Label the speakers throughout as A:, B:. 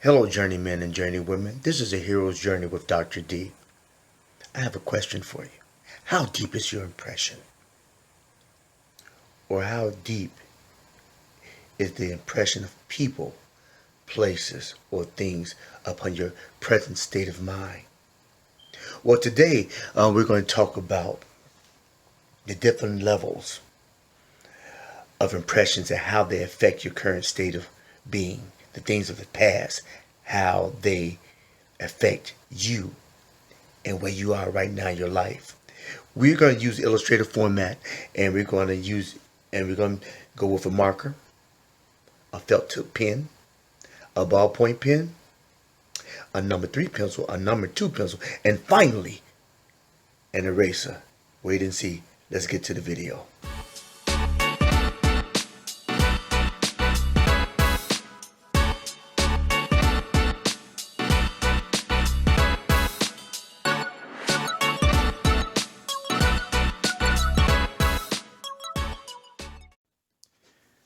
A: Hello, journeymen and journeywomen. This is a hero's journey with Dr. D. I have a question for you. How deep is your impression? Or how deep is the impression of people, places, or things upon your present state of mind? Well, today we're going to talk about the different levels of impressions and how they affect your current state of being, the things of the past, how they affect you and where you are right now in your life. We're going to use illustrative format, and we're going to go with a marker, a felt tip pen, a ballpoint pen, a number 3 pencil, a number 2 pencil, and finally an eraser. Wait and see. Let's get to the video.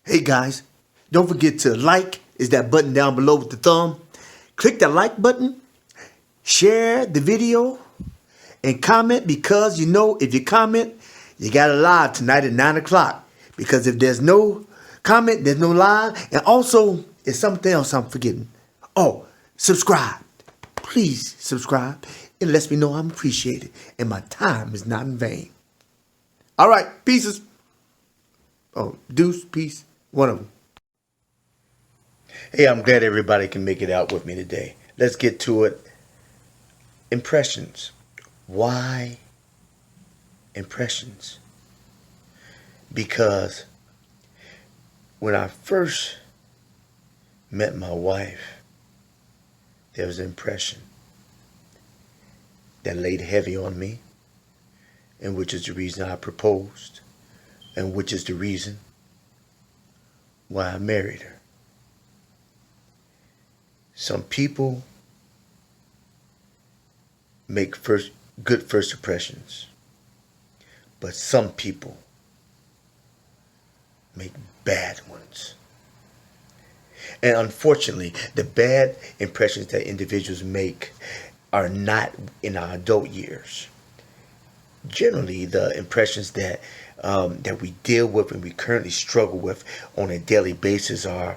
A: Hey guys, don't forget to like, is that button down below with the thumb. Click that like button, share the video, and comment, because you know if you comment, you got a live tonight at 9 o'clock. Because if there's no comment, there's no live. And also, it's something else I'm forgetting. Oh, subscribe. Please subscribe. It lets me know I'm appreciated and my time is not in vain. All right, pieces. Oh, deuce, peace. One of them. Hey, I'm glad everybody can make it out with me today. Let's get to it. Impressions. Why impressions? Because when I first met my wife, there was an impression that laid heavy on me, and which is the reason I proposed, and which is the reason why I married her. Some people make good first impressions, but some people make bad ones. And unfortunately, the bad impressions that individuals make are not in our adult years. Generally, the impressions that we deal with and we currently struggle with on a daily basis are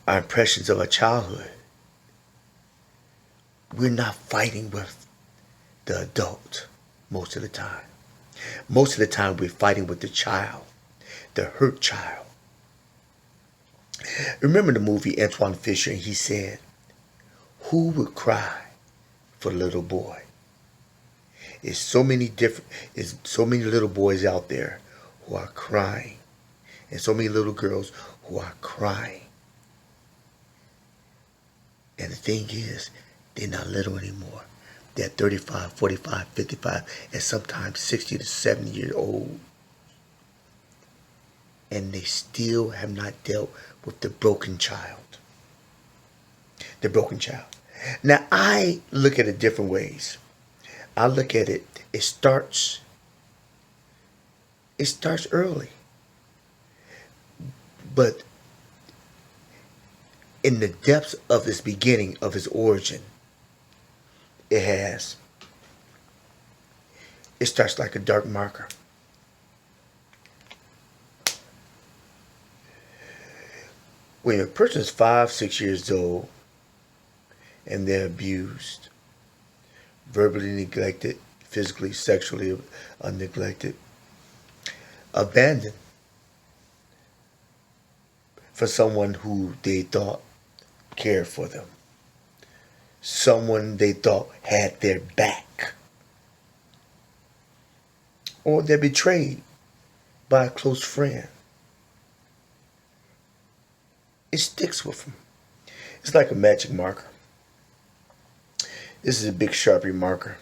A: our impressions of our childhood. We're not fighting with the adult most of the time. Most of the time we're fighting with the child, the hurt child. Remember the movie Antoine Fisher, and he said, "Who would cry for the little boy?" There's so many little boys out there who are crying, and so many little girls who are crying. And the thing is, they're not little anymore. They're 35, 45, 55, and sometimes 60 to 70 years old. And they still have not dealt with the broken child. The broken child. Now, I look at it different ways. I look at it, it starts early. But in the depths of its beginning, of its origin, it starts like a dark marker. When a person is 5, 6 years old and they're abused, verbally neglected, physically, sexually neglected, abandoned for someone who they thought cared for them, someone they thought had their back, or they're betrayed by a close friend. It sticks with them. It's like a magic marker. This is a big Sharpie marker,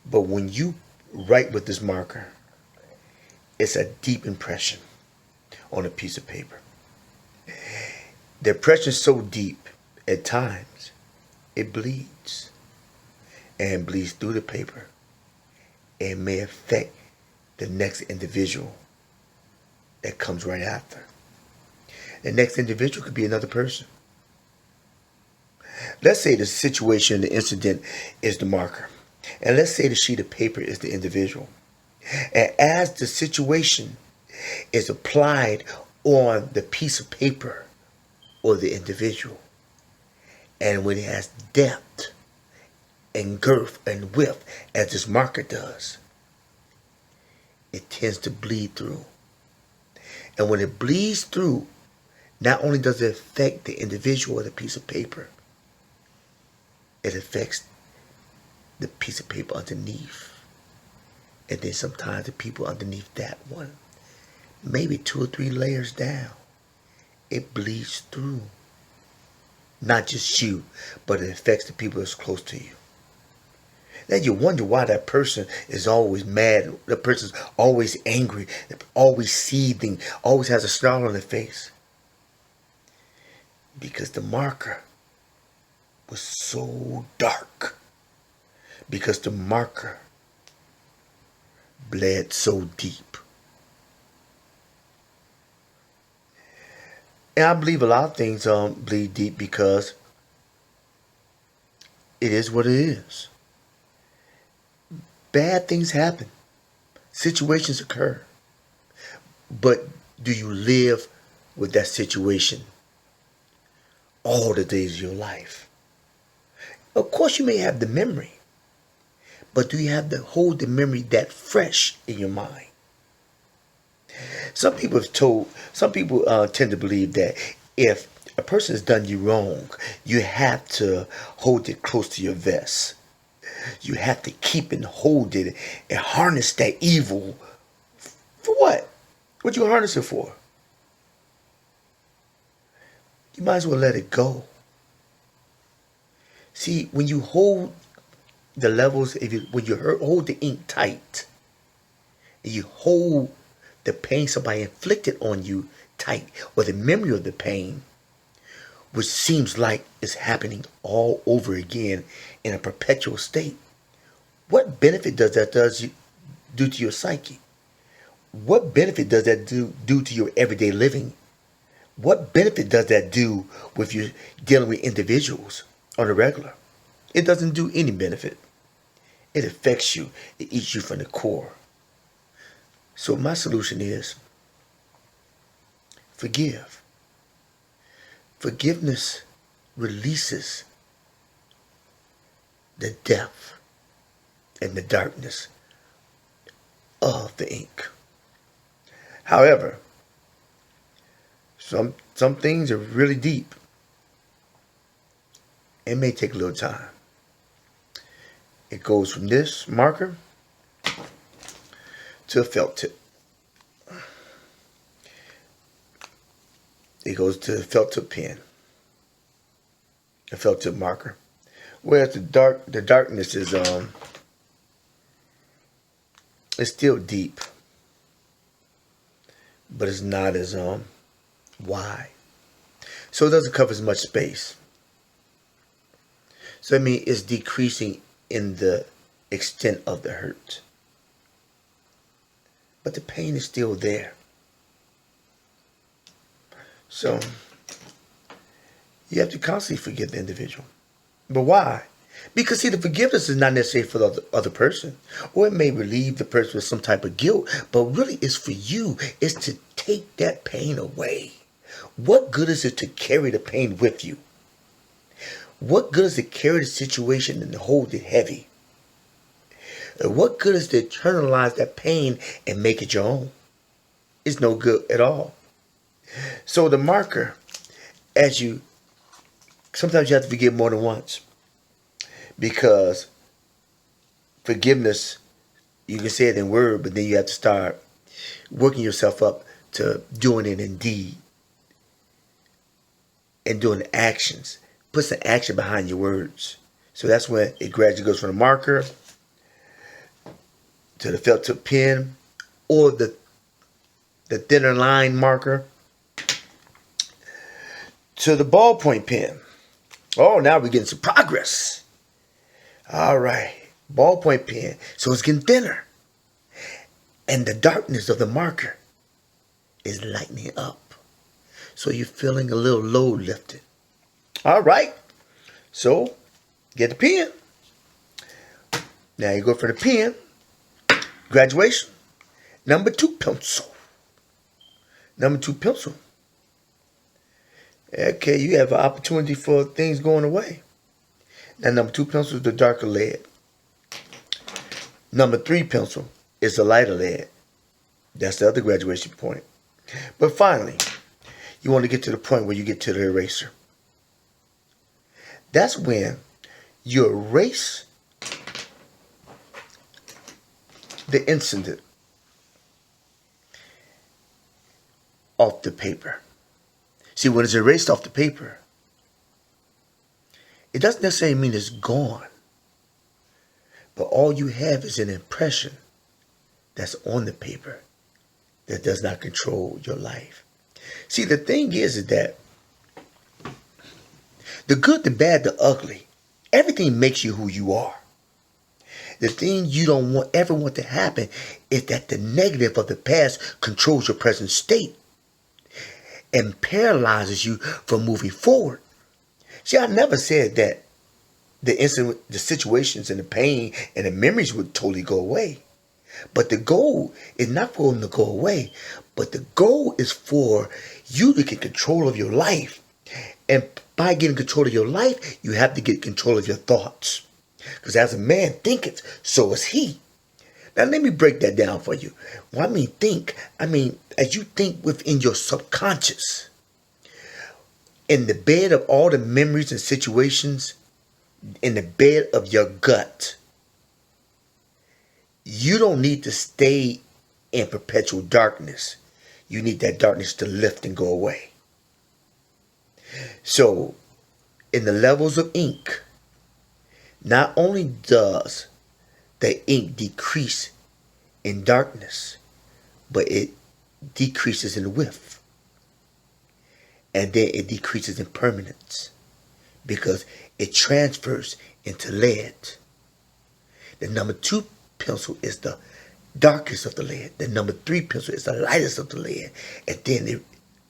A: but when you write with this marker, it's a deep impression on a piece of paper. The impression is so deep, at times, it bleeds, and bleeds through the paper, and may affect the next individual that comes right after. The next individual could be another person. Let's say the situation, the incident is the marker. And let's say the sheet of paper is the individual. And as the situation is applied on the piece of paper or the individual, and when it has depth and girth and width as this marker does, it tends to bleed through. And when it bleeds through, not only does it affect the individual or the piece of paper, it affects the piece of paper underneath. And then sometimes the people underneath that one, maybe 2 or 3 layers down, it bleeds through. Not just you, but it affects the people that's close to you. Then you wonder why that person is always mad, the person's always angry, always seething, always has a snarl on their face. Because the marker was so dark. Because the marker bled so deep. And I believe a lot of things bleed deep because it is what it is. Bad things happen. Situations occur. But do you live with that situation all the days of your life? Of course you may have the memory. But do you have to hold the memory that fresh in your mind? Some people tend to believe that if a person has done you wrong, you have to hold it close to your vest. You have to keep and hold it and harness that evil. For what? What you harness it for? You might as well let it go. See, when you hold the levels, when you hold the ink tight, and you hold the pain somebody inflicted on you tight, or the memory of the pain, which seems like it's happening all over again in a perpetual state, what benefit does that do to your psyche? What benefit does that do to your everyday living? What benefit does that do with you dealing with individuals on a regular? It doesn't do any benefit. It affects you. It eats you from the core. So my solution is forgive. Forgiveness releases the depth and the darkness of the ink. However, some things are really deep. It may take a little time. It goes from this marker to a felt tip. It goes to a felt tip pen, a felt tip marker. Whereas the darkness is it's still deep, but it's not as wide. So it doesn't cover as much space. So I mean it's decreasing in the extent of the hurt. But the pain is still there. So you have to constantly forgive the individual. But why? Because see, the forgiveness is not necessarily for the other person. Or it may relieve the person of some type of guilt. But really it's for you. It's to take that pain away. What good is it to carry the pain with you? What good is it to carry the situation and hold it heavy? What good is to internalize that pain and make it your own? It's no good at all. So the marker, sometimes you have to forgive more than once. Because forgiveness, you can say it in word, but then you have to start working yourself up to doing it in deed. And doing the actions. Put some action behind your words. So that's when it gradually goes from the marker to the felt tip pen, or the thinner line marker, to the ballpoint pen. Oh, now we're getting some progress. All right, ballpoint pen. So it's getting thinner. And the darkness of the marker is lightening up. So you're feeling a little load lifted. All right. So, get the pen. Now you go for the pen. Graduation. Number 2 pencil. Number 2 pencil. Okay, you have an opportunity for things going away. Now, number 2 pencil is the darker lead. Number 3 pencil is the lighter lead. That's the other graduation point. But finally, you want to get to the point where you get to the eraser. That's when you erase the incident off the paper. See, when it's erased off the paper, it doesn't necessarily mean it's gone. But all you have is an impression that's on the paper that does not control your life. See, the thing is that the good, the bad, the ugly, everything makes you who you are. The thing you don't ever want to happen is that the negative of the past controls your present state and paralyzes you from moving forward. See, I never said that the incident, the situations and the pain and the memories would totally go away. But the goal is not for them to go away, but the goal is for you to get control of your life. And by getting control of your life, you have to get control of your thoughts. Because as a man thinketh, so is he. Now let me break that down for you. When I mean think, I mean as you think within your subconscious, in the bed of all the memories and situations, in the bed of your gut, you don't need to stay in perpetual darkness. You need that darkness to lift and go away. So, in the levels of ink, not only does the ink decrease in darkness, but it decreases in width. And then it decreases in permanence because it transfers into lead. The number 2 pencil is the darkest of the lead. The number 3 pencil is the lightest of the lead. And then it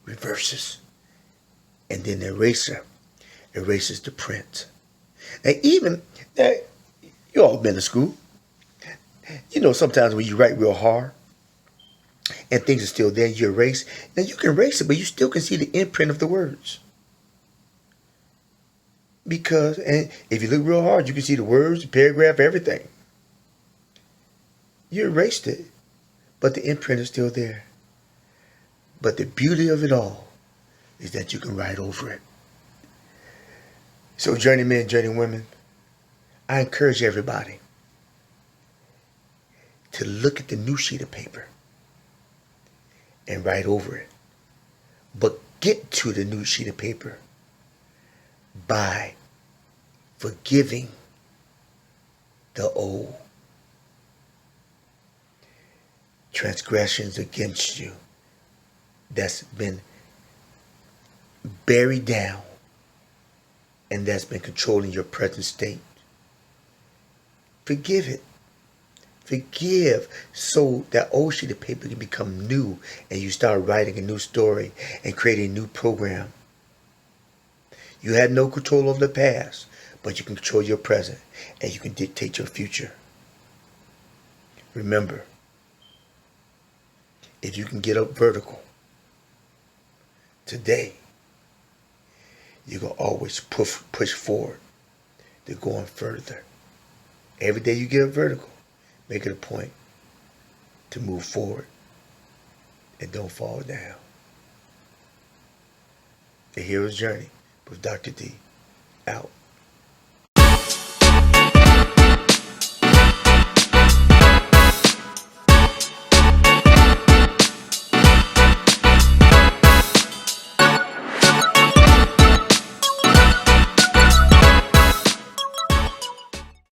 A: reverses. And then the eraser erases the print. Now you all been to school. You know sometimes when you write real hard and things are still there, you erase. Now you can erase it, but you still can see the imprint of the words. Because, and if you look real hard, you can see the words, the paragraph, everything. You erased it, but the imprint is still there. But the beauty of it all is that you can write over it. So journeymen, journeywomen, I encourage everybody to look at the new sheet of paper and write over it. But get to the new sheet of paper by forgiving the old transgressions against you that's been buried down and that's been controlling your present state. Forgive it. Forgive so that old sheet of paper can become new and you start writing a new story and creating a new program. You had no control over the past, but you can control your present and you can dictate your future. Remember, if you can get up vertical today, you can always push forward to going further. Every day you get up vertical, make it a point to move forward and don't fall down. The Hero's Journey with Dr. D. Out.